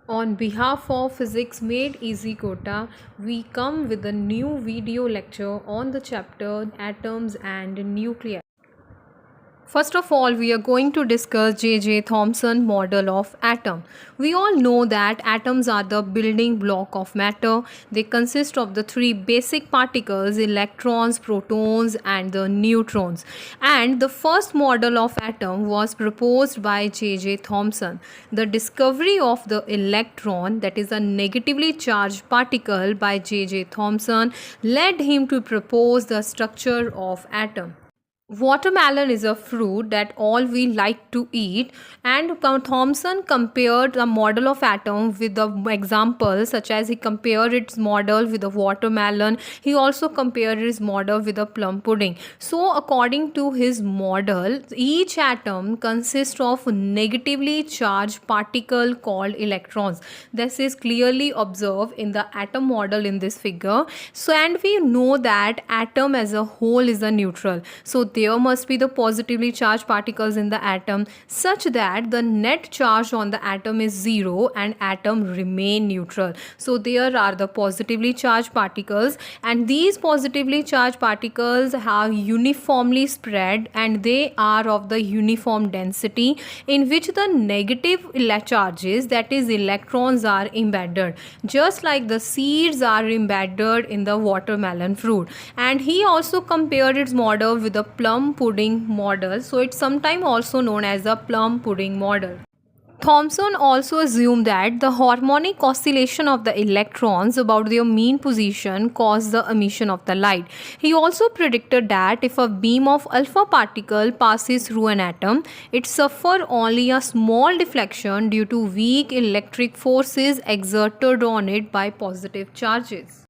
On behalf of Physics Made Easy Kota, we come with a new video lecture on the chapter Atoms and Nuclei. First of all, we are going to discuss J.J. Thomson model of atom. We all know that atoms are the building block of matter. They consist of the three basic particles, electrons, protons, and the neutrons. And the first model of atom was proposed by J.J. Thomson. The discovery of the electron, that is a negatively charged particle, by J.J. Thomson led him to propose the structure of atom. Watermelon is a fruit that all we like to eat, and Thomson compared the model of atom with the examples such as he compared its model with the watermelon. He also compared his model with the plum pudding. So according to his model, each atom consists of negatively charged particle called electrons. This is clearly observed in the atom model in this figure. So and we know that atom as a whole is a neutral. So there must be the positively charged particles in the atom such that the net charge on the atom is 0 and atom remain neutral. So there are the positively charged particles, and these positively charged particles have uniformly spread and they are of the uniform density, in which the negative charges, that is electrons, are embedded, just like the seeds are embedded in the watermelon fruit. And he also compared its model with the plum pudding model, so it's sometimes also known as the plum pudding model. Thomson also assumed that the harmonic oscillation of the electrons about their mean position caused the emission of the light. He also predicted that if a beam of alpha particle passes through an atom, it suffers only a small deflection due to weak electric forces exerted on it by positive charges.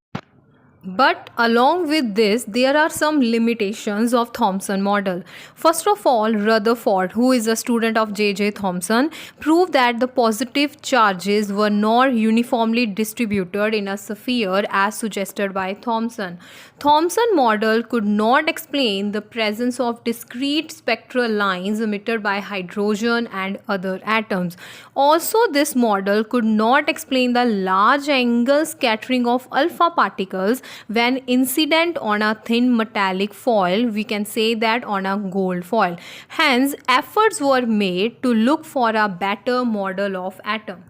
But along with this, there are some limitations of Thomson model. First of all, Rutherford, who is a student of J.J. Thomson, proved that the positive charges were not uniformly distributed in a sphere as suggested by Thomson. Thomson model could not explain the presence of discrete spectral lines emitted by hydrogen and other atoms. Also, this model could not explain the large angle scattering of alpha particles when incident on a thin metallic foil, we can say that on a gold foil. Hence, efforts were made to look for a better model of atom.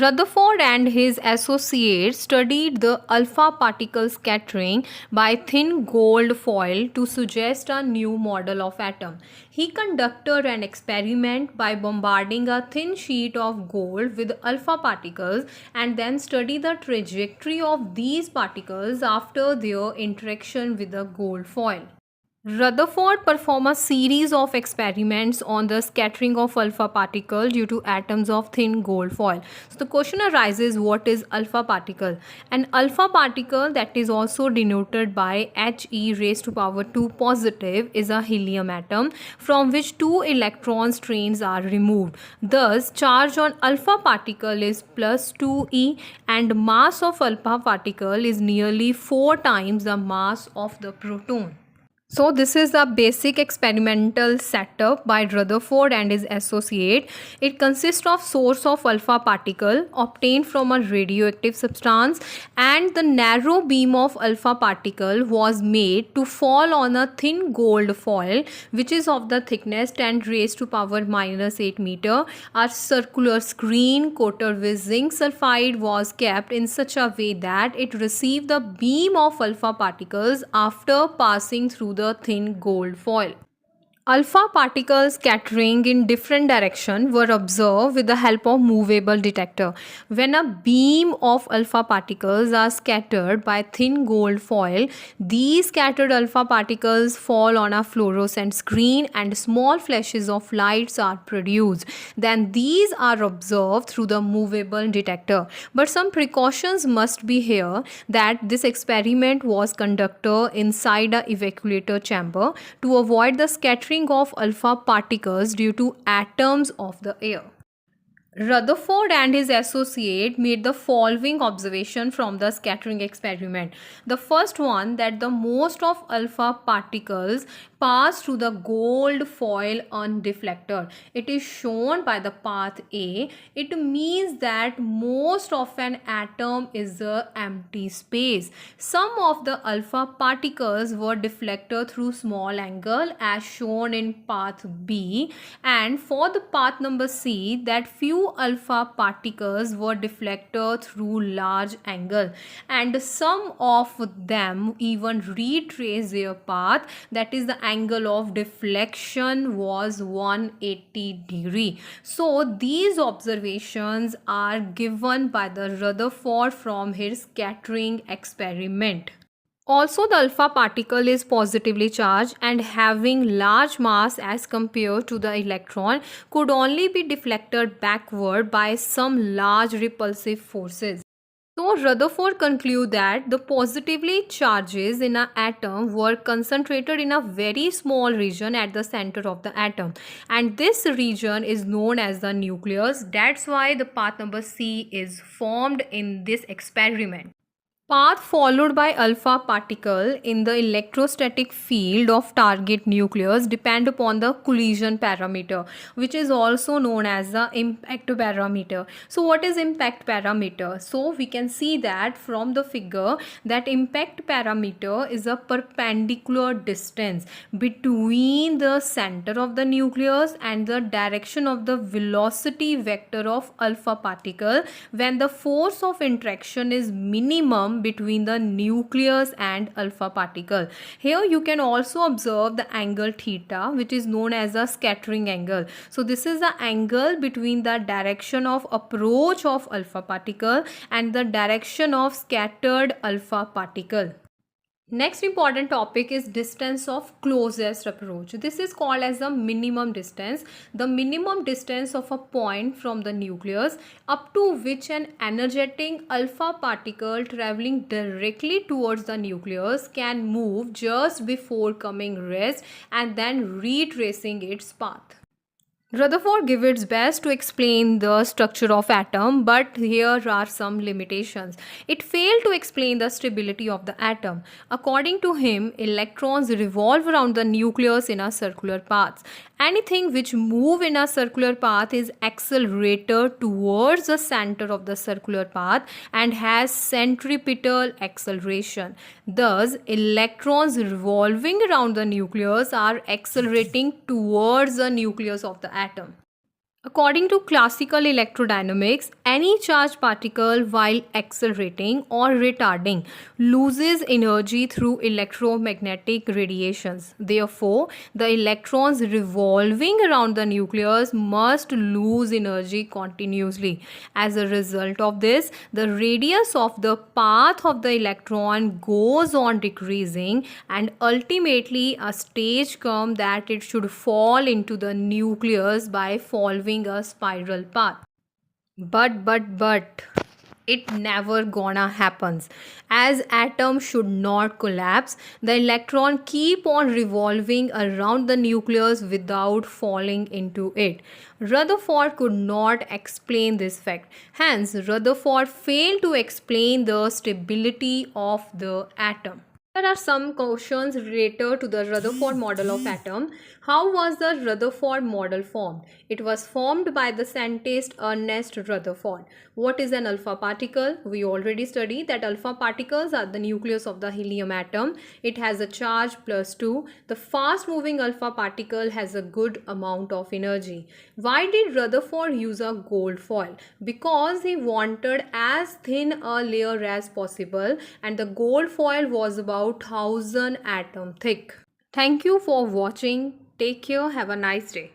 Rutherford and his associates studied the alpha particle scattering by thin gold foil to suggest a new model of atom. He conducted an experiment by bombarding a thin sheet of gold with alpha particles and then studied the trajectory of these particles after their interaction with the gold foil. Rutherford performed a series of experiments on the scattering of alpha particle due to atoms of thin gold foil. So the question arises, what is alpha particle? An alpha particle, that is also denoted by He raised to power 2 positive, is a helium atom from which 2 electron strains are removed. Thus, charge on alpha particle is plus 2e and mass of alpha particle is nearly 4 times the mass of the proton. So this is the basic experimental setup by Rutherford and his associate. It consists of source of alpha particle obtained from a radioactive substance, and the narrow beam of alpha particle was made to fall on a thin gold foil which is of the thickness 10 raised to power minus 8 meter. A circular screen coated with zinc sulfide was kept in such a way that it received the beam of alpha particles after passing through the thin gold foil. Alpha particles scattering in different directions were observed with the help of movable detector. When a beam of alpha particles are scattered by thin gold foil, these scattered alpha particles fall on a fluorescent screen and small flashes of lights are produced. Then these are observed through the movable detector. But some precautions must be here, that this experiment was conducted inside a evacuator chamber to avoid the scattering of alpha particles due to atoms of the air. Rutherford and his associate made the following observation from the scattering experiment. The first one, that the most of alpha particles pass through the gold foil undeflector. It is shown by the path A. It means that most of an atom is an empty space. Some of the alpha particles were deflected through small angle as shown in path B, and for the path number C, that few alpha particles were deflected through large angle, and some of them even retrace their path, that is the angle of deflection was 180 degree. So these observations are given by the Rutherford from his scattering experiment. Also, the alpha particle is positively charged and having large mass as compared to the electron could only be deflected backward by some large repulsive forces. So Rutherford concludes that the positively charges in an atom were concentrated in a very small region at the center of the atom, and this region is known as the nucleus. That's why the path number C is formed in this experiment. Path followed by alpha particle in the electrostatic field of target nucleus depend upon the collision parameter, which is also known as the impact parameter. So what is impact parameter? So we can see that from the figure that impact parameter is a perpendicular distance between the center of the nucleus and the direction of the velocity vector of alpha particle when the force of interaction is minimum between the nucleus and alpha particle. Here you can also observe the angle theta, which is known as the scattering angle. So this is the angle between the direction of approach of alpha particle and the direction of scattered alpha particle. Next important topic is distance of closest approach. This is called as the minimum distance. The minimum distance of a point from the nucleus up to which an energetic alpha particle traveling directly towards the nucleus can move just before coming rest and then retracing its path. Rutherford gave its best to explain the structure of atom, but here are some limitations. It failed to explain the stability of the atom. According to him, electrons revolve around the nucleus in a circular path. Anything which moves in a circular path is accelerated towards the center of the circular path and has centripetal acceleration. Thus, electrons revolving around the nucleus are accelerating towards the nucleus of the atom. According to classical electrodynamics, any charged particle while accelerating or retarding loses energy through electromagnetic radiations. Therefore, the electrons revolving around the nucleus must lose energy continuously. As a result of this, the radius of the path of the electron goes on decreasing, and ultimately a stage comes that it should fall into the nucleus by following a spiral path. But it never gonna happens, as atom should not collapse. The electron keep on revolving around the nucleus without falling into it. Rutherford could not explain this fact. Hence, Rutherford failed to explain the stability of the atom. There are some questions related to the Rutherford model of atom. How was the Rutherford model formed? It was formed by the scientist Ernest Rutherford. What is an alpha particle? We already studied that alpha particles are the nucleus of the helium atom. It has a charge +2. The fast moving alpha particle has a good amount of energy. Why did Rutherford use a gold foil? Because he wanted as thin a layer as possible, and the gold foil was about 1000 atom thick. Thank you for watching. Take care. Have a nice day.